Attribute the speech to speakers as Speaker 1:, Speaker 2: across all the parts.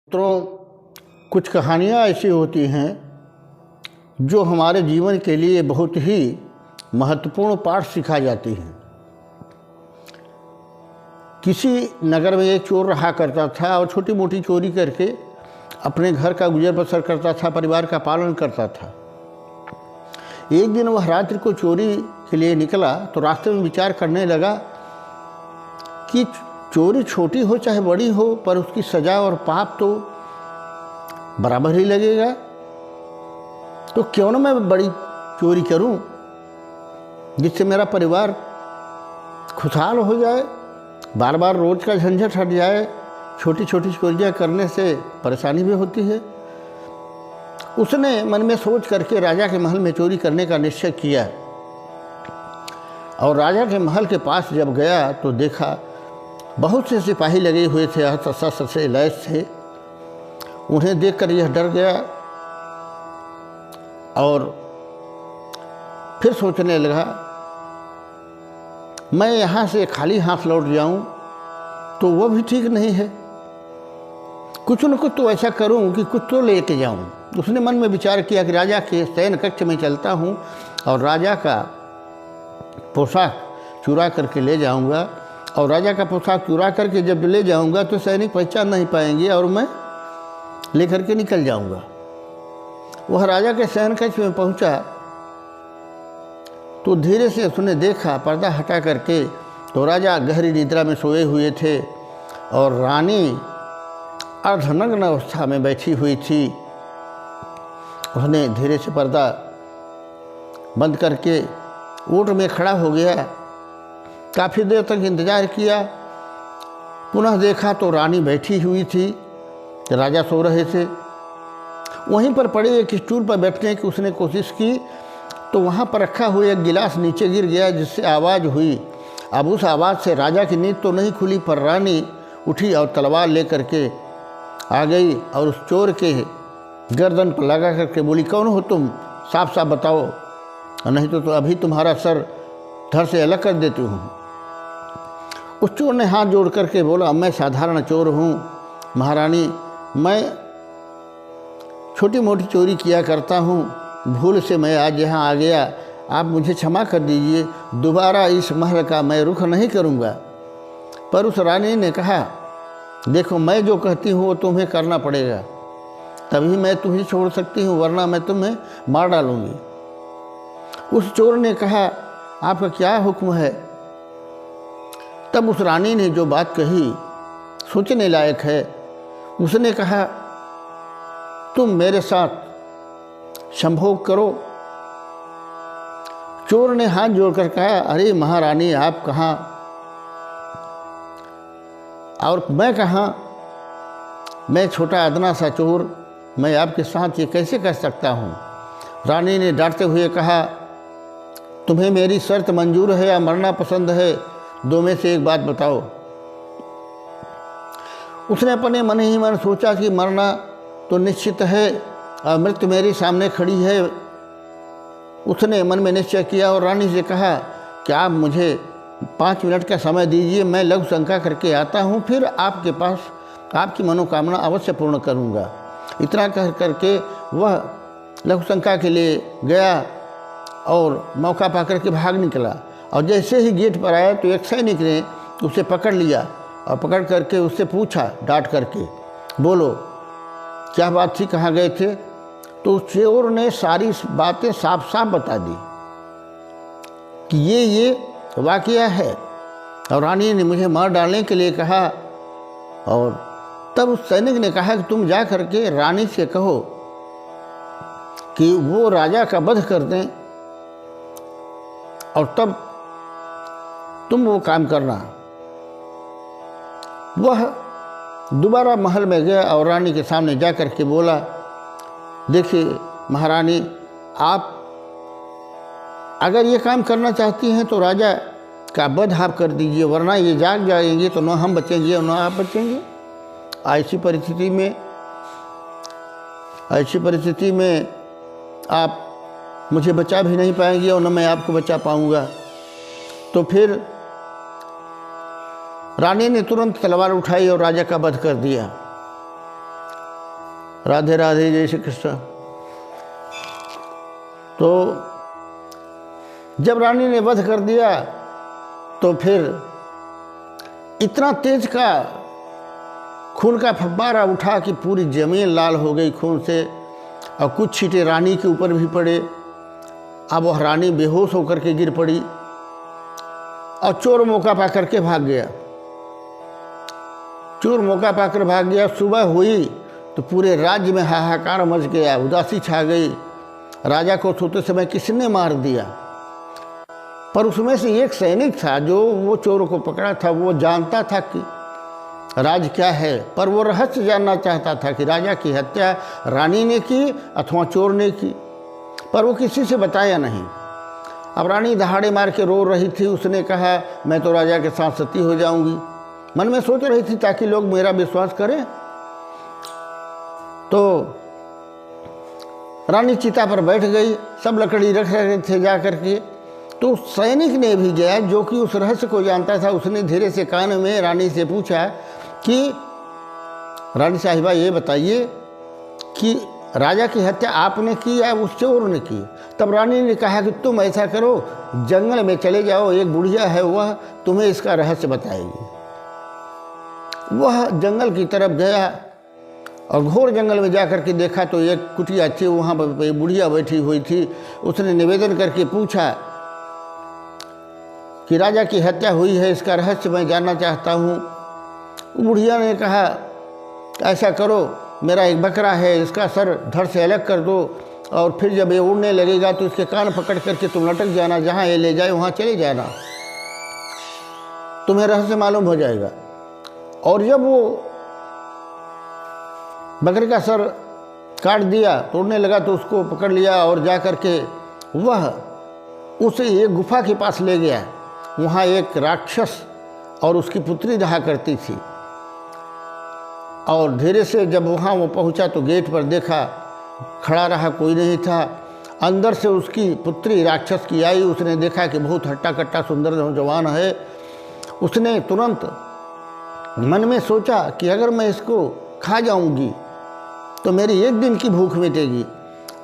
Speaker 1: मित्रों, कुछ कहानियाँ ऐसी होती हैं जो हमारे जीवन के लिए बहुत ही महत्वपूर्ण पाठ सिखा जाती हैं। किसी नगर में एक चोर रहा करता था और छोटी मोटी चोरी करके अपने घर का गुजर बसर करता था, परिवार का पालन करता था। एक दिन वह रात्रि को चोरी के लिए निकला तो रास्ते में विचार करने लगा कि चोरी छोटी हो चाहे बड़ी हो, पर उसकी सज़ा और पाप तो बराबर ही लगेगा। तो क्यों ना मैं बड़ी चोरी करूं जिससे मेरा परिवार खुशहाल हो जाए, बार बार रोज़ का झंझट हट जाए। छोटी छोटी चोरियां करने से परेशानी भी होती है। उसने मन में सोच करके राजा के महल में चोरी करने का निश्चय किया और राजा के महल के पास जब गया तो देखा बहुत से सिपाही लगे हुए थे, शस्त्र से लैस थे। उन्हें देखकर यह डर गया और फिर सोचने लगा, मैं यहाँ से खाली हाथ लौट जाऊं तो वह भी ठीक नहीं है। कुछ न कुछ तो ऐसा करूं कि कुछ तो लेके जाऊं। उसने मन में विचार किया कि राजा के शयन कक्ष में चलता हूं और राजा का पोशाक चुरा करके ले जाऊंगा, और राजा का पोशाक चुरा करके जब ले जाऊंगा तो सैनिक पहचान नहीं पाएंगे और मैं लेकर के निकल जाऊंगा। वह राजा के शयन कक्ष में पहुंचा तो धीरे से उसने देखा, पर्दा हटा करके तो राजा गहरी निद्रा में सोए हुए थे और रानी अर्धनग्न अवस्था में बैठी हुई थी। उसने धीरे से पर्दा बंद करके ऊँट में खड़ा हो गया। काफ़ी देर तक इंतज़ार किया, पुनः देखा तो रानी बैठी हुई थी, राजा सो रहे थे। वहीं पर पड़े एक स्टूल पर बैठने की उसने कोशिश की तो वहाँ पर रखा हुआ एक गिलास नीचे गिर गया, जिससे आवाज़ हुई। अब उस आवाज़ से राजा की नींद तो नहीं खुली, पर रानी उठी और तलवार ले करके आ गई और उस चोर के गर्दन पर लगा करके बोली, कौन हो तुम, साफ साफ बताओ, नहीं तो अभी तुम्हारा सर धड़ से अलग कर देती हूँ। उस चोर ने हाथ जोड़ करके बोला, मैं साधारण चोर हूँ महारानी, मैं छोटी मोटी चोरी किया करता हूँ, भूल से मैं आज यहाँ आ गया, आप मुझे क्षमा कर दीजिए, दोबारा इस महल का मैं रुख नहीं करूँगा। पर उस रानी ने कहा, देखो मैं जो कहती हूँ वो तुम्हें करना पड़ेगा, तभी मैं तुम्हें छोड़ सकती हूँ, वरना मैं तुम्हें मार डालूँगी। उस चोर ने कहा, आपका क्या हुक्म है। तब उस रानी ने जो बात कही सोचने लायक है। उसने कहा, तुम मेरे साथ संभोग करो। चोर ने हाथ जोड़कर कहा, अरे महारानी, आप कहाँ और मैं कहाँ, मैं छोटा अदना सा चोर, मैं आपके साथ ये कैसे कर सकता हूँ। रानी ने डांटते हुए कहा, तुम्हें मेरी शर्त मंजूर है या मरना पसंद है, दो में से एक बात बताओ। उसने अपने मन ही मन सोचा कि मरना तो निश्चित है और मृत्यु मेरे सामने खड़ी है। उसने मन में निश्चय किया और रानी से कहा कि आप मुझे 5 मिनट का समय दीजिए, मैं लघु शंका करके आता हूँ, फिर आपके पास आपकी मनोकामना अवश्य पूर्ण करूँगा। इतना कह करके वह लघु शंका के लिए गया और मौका पाकर के भाग निकला। और जैसे ही गेट पर आया तो एक सैनिक ने उसे पकड़ लिया और पकड़ करके उससे पूछा डांट करके, बोलो क्या बात थी, कहाँ गए थे। तो उस चोर ने सारी बातें साफ साफ बता दी कि ये वाकया है और रानी ने मुझे मार डालने के लिए कहा। और तब उस सैनिक ने कहा कि तुम जा करके रानी से कहो कि वो राजा का वध कर दें और तब तुम वो काम करना। वह दोबारा महल में गया और रानी के सामने जा कर के बोला, देखिए महारानी, आप अगर ये काम करना चाहती हैं तो राजा का वध आप कर दीजिए, वरना ये जाग जाएंगे तो ना हम बचेंगे और ना आप बचेंगे। ऐसी परिस्थिति में आप मुझे बचा भी नहीं पाएंगे और न मैं आपको बचा पाऊंगा। तो फिर रानी ने तुरंत तलवार उठाई और राजा का वध कर दिया। राधे राधे, जय श्री कृष्ण। तो जब रानी ने वध कर दिया तो फिर इतना तेज का खून का फव्वारा उठा कि पूरी जमीन लाल हो गई खून से, और कुछ छींटे रानी के ऊपर भी पड़े। अब वह रानी बेहोश होकर के गिर पड़ी और चोर मौका पा करके भाग गया। चोर मौका पाकर भाग गया। सुबह हुई तो पूरे राज्य में हाहाकार मच गया, उदासी छा गई। राजा को सोते समय किसने मार दिया, पर उसमें से एक सैनिक था जो वो चोर को पकड़ा था। वो जानता था कि राज क्या है, पर वो रहस्य जानना चाहता था कि राजा की हत्या रानी ने की अथवा चोर ने की, पर वो किसी से बताया नहीं। अब रानी दहाड़े मार के रो रही थी। उसने कहा, मैं तो राजा के साथ सती हो जाऊंगी। मन में सोच रही थी ताकि लोग मेरा विश्वास करें। तो रानी चिता पर बैठ गई। सब लकड़ी रख रहे थे जा करके। तो सैनिक ने भी गया जो कि उस रहस्य को जानता था। उसने धीरे से कान में रानी से पूछा कि रानी साहिबा ये बताइए कि राजा की हत्या आपने की या उस चोर ने की। तब रानी ने कहा कि तुम ऐसा करो, जंगल में चले जाओ, एक बुढ़िया है वह तुम्हें इसका रहस्य बताएगी। वह जंगल की तरफ गया और घोर जंगल में जाकर के देखा तो एक कुटिया थी, वहाँ पर एक बुढ़िया बैठी हुई थी। उसने निवेदन करके पूछा कि राजा की हत्या हुई है, इसका रहस्य मैं जानना चाहता हूँ। बुढ़िया ने कहा, ऐसा करो, मेरा एक बकरा है, इसका सर धड़ से अलग कर दो और फिर जब ये उड़ने लगेगा तो इसके कान पकड़ करके तुम लटक जाना, जहाँ ये ले जाए वहाँ चले जाना, तुम्हें रहस्य मालूम हो जाएगा। और जब वो बकरे का सर काट दिया, तोड़ने लगा, तो उसको पकड़ लिया और जा कर के वह उसे एक गुफा के पास ले गया। वहाँ एक राक्षस और उसकी पुत्री रहा करती थी। और धीरे से जब वहाँ वो पहुँचा तो गेट पर देखा, खड़ा रहा, कोई नहीं था। अंदर से उसकी पुत्री राक्षस की आई। उसने देखा कि बहुत हट्टा कट्टा सुंदर नौजवान है। उसने तुरंत मन में सोचा कि अगर मैं इसको खा जाऊंगी तो मेरी एक दिन की भूख मिटेगी,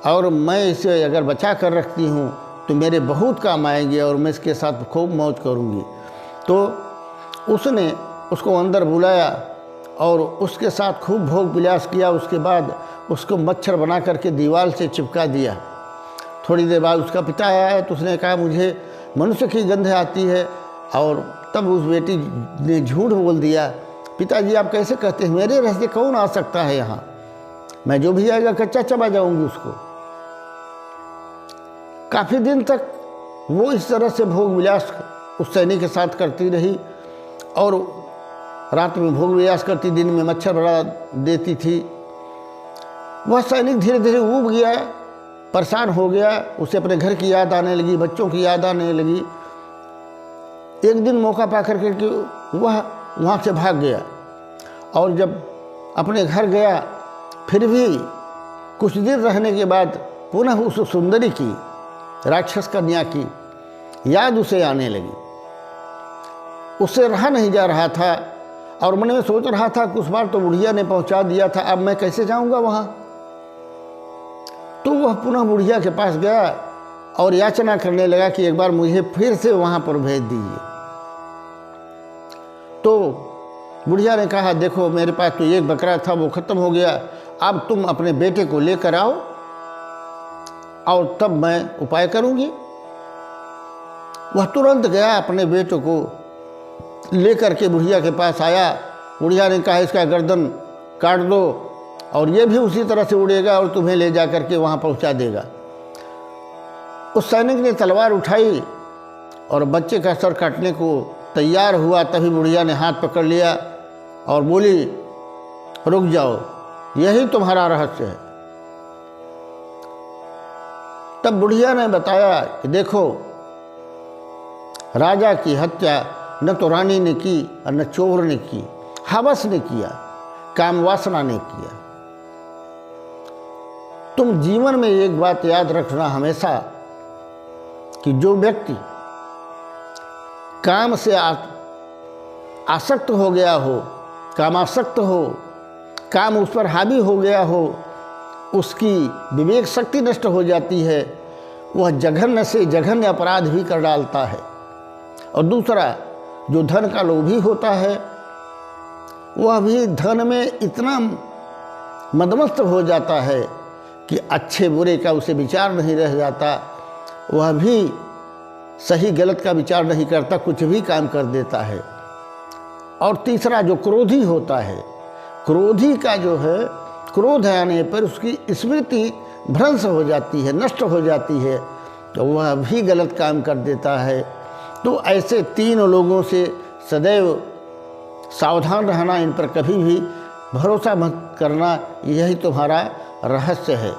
Speaker 1: और मैं इसे अगर बचा कर रखती हूँ तो मेरे बहुत काम आएंगे और मैं इसके साथ खूब मौज करूँगी। तो उसने उसको अंदर बुलाया और उसके साथ खूब भोग विलास किया। उसके बाद उसको मच्छर बना करके दीवार से चिपका दिया। थोड़ी देर बाद उसका पिता आया तो उसने कहा, मुझे मनुष्य की गंध आती है। और तब उस बेटी ने झूठ बोल दिया, पिताजी आप कैसे कहते हैं, मेरे रहते कौन आ सकता है यहाँ, मैं जो भी आएगा कच्चा चबा जाऊंगी उसको। काफ़ी दिन तक वो इस तरह से भोग विलास उस सैनिक के साथ करती रही, और रात में भोग विलास करती, दिन में मच्छर बड़ा देती थी। वह सैनिक धीरे धीरे ऊब गया, परेशान हो गया। उसे अपने घर की याद आने लगी, बच्चों की याद आने लगी। एक दिन मौका पा करके कि वह वहाँ से भाग गया, और जब अपने घर गया फिर भी कुछ दिन रहने के बाद पुनः उस सुंदरी की, राक्षस कन्या की याद उसे आने लगी। उससे रहा नहीं जा रहा था और मन में सोच रहा था कि उस बार तो बुढ़िया ने पहुंचा दिया था, अब मैं कैसे जाऊंगा वहां। तो वह पुनः बुढ़िया के पास गया और याचना करने लगा कि एक बार मुझे फिर से वहां पर भेज दीजिए। तो बुढ़िया ने कहा, देखो मेरे पास तो एक बकरा था, वो खत्म हो गया, अब तुम अपने बेटे को लेकर आओ और तब मैं उपाय करूंगी। वह तुरंत गया, अपने बेटे को लेकर के बुढ़िया के पास आया। बुढ़िया ने कहा, इसका गर्दन काट दो और ये भी उसी तरह से उड़ेगा और तुम्हें ले जा करके वहाँ पहुँचा देगा। उस सैनिक ने तलवार उठाई और बच्चे का सर काटने को तैयार हुआ, तभी बुढ़िया ने हाथ पकड़ लिया और बोली, रुक जाओ, यही तुम्हारा रहस्य है। तब बुढ़िया ने बताया कि देखो, राजा की हत्या न तो रानी ने की और न चोर ने की, हवस ने किया, काम वासना ने किया। तुम जीवन में एक बात याद रखना हमेशा कि जो व्यक्ति काम से आसक्त हो गया हो, कामासक्त हो, काम उस पर हावी हो गया हो, उसकी विवेक शक्ति नष्ट हो जाती है, वह जघन्य से जघन्य अपराध भी कर डालता है। और दूसरा, जो धन का लोभी होता है वह भी धन में इतना मदमस्त हो जाता है कि अच्छे बुरे का उसे विचार नहीं रह जाता, वह भी सही गलत का विचार नहीं करता, कुछ भी काम कर देता है। और तीसरा, जो क्रोधी होता है, क्रोधी का जो है, क्रोध आने पर उसकी स्मृति भ्रंश हो जाती है, नष्ट हो जाती है, तो वह भी गलत काम कर देता है। तो ऐसे 3 लोगों से सदैव सावधान रहना, इन पर कभी भी भरोसा मत करना, यही तुम्हारा रहस्य है।